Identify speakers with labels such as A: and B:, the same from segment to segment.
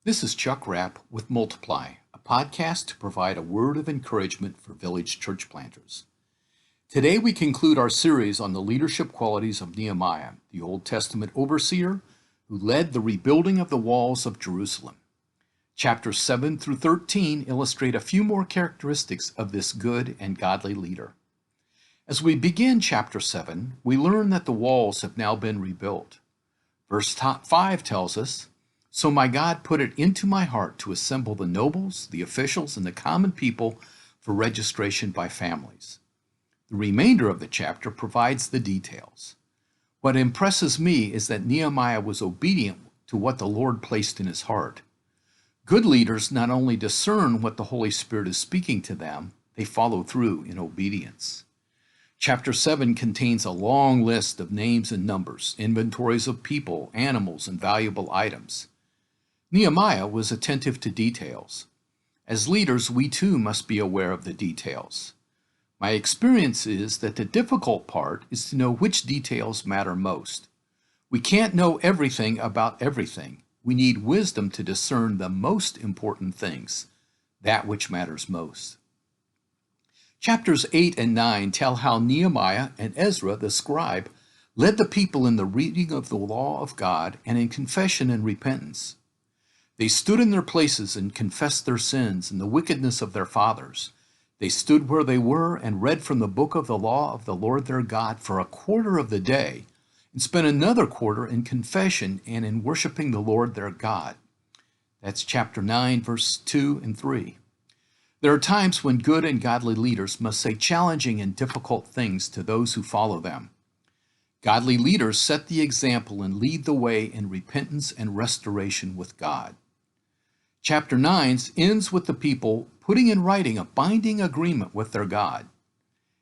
A: This is Chuck Rapp with Multiply, a podcast to provide a word of encouragement for village church planters. Today we conclude our series on the leadership qualities of Nehemiah, the Old Testament overseer who led the rebuilding of the walls of Jerusalem. Chapters 7 through 13 illustrate a few more characteristics of this good and godly leader. As we begin chapter 7, we learn that the walls have now been rebuilt. Verse 5 tells us, "So my God put it into my heart to assemble the nobles, the officials, and the common people for registration by families." The remainder of the chapter provides the details. What impresses me is that Nehemiah was obedient to what the Lord placed in his heart. Good leaders not only discern what the Holy Spirit is speaking to them, they follow through in obedience. Chapter 7 contains a long list of names and numbers, inventories of people, animals, and valuable items. Nehemiah was attentive to details. As leaders, we too must be aware of the details. My experience is that the difficult part is to know which details matter most. We can't know everything about everything. We need wisdom to discern the most important things, that which matters most. Chapters 8 and 9 tell how Nehemiah and Ezra the scribe led the people in the reading of the law of God and in confession and repentance. They stood in their places and confessed their sins and the wickedness of their fathers. They stood where they were and read from the book of the law of the Lord their God for a quarter of the day, and spent another quarter in confession and in worshiping the Lord their God. That's chapter 9, verse 2 and 3. There are times when good and godly leaders must say challenging and difficult things to those who follow them. Godly leaders set the example and lead the way in repentance and restoration with God. Chapter 9 ends with the people putting in writing a binding agreement with their God.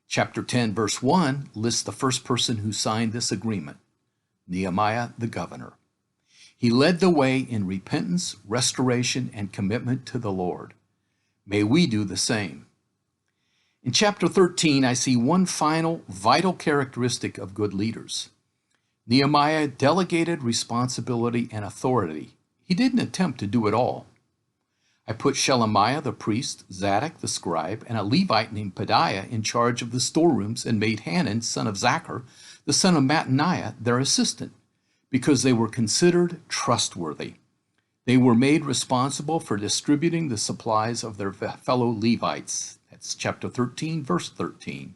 A: Chapter 10, verse 1 lists the first person who signed this agreement, Nehemiah the governor. He led the way in repentance, restoration, and commitment to the Lord. May we do the same. In chapter 13, I see one final vital characteristic of good leaders. Nehemiah delegated responsibility and authority. He didn't attempt to do it all. I put Shelemiah the priest, Zadok the scribe, and a Levite named Pedaiah in charge of the storerooms and made Hanan, son of Zachar, the son of Mattaniah, their assistant, because they were considered trustworthy. They were made responsible for distributing the supplies of their fellow Levites. That's chapter 13, verse 13.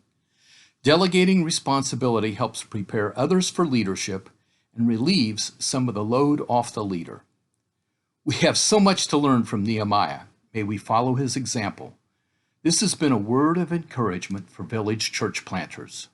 A: Delegating responsibility helps prepare others for leadership and relieves some of the load off the leader. We have so much to learn from Nehemiah. May we follow his example. This has been a word of encouragement for village church planters.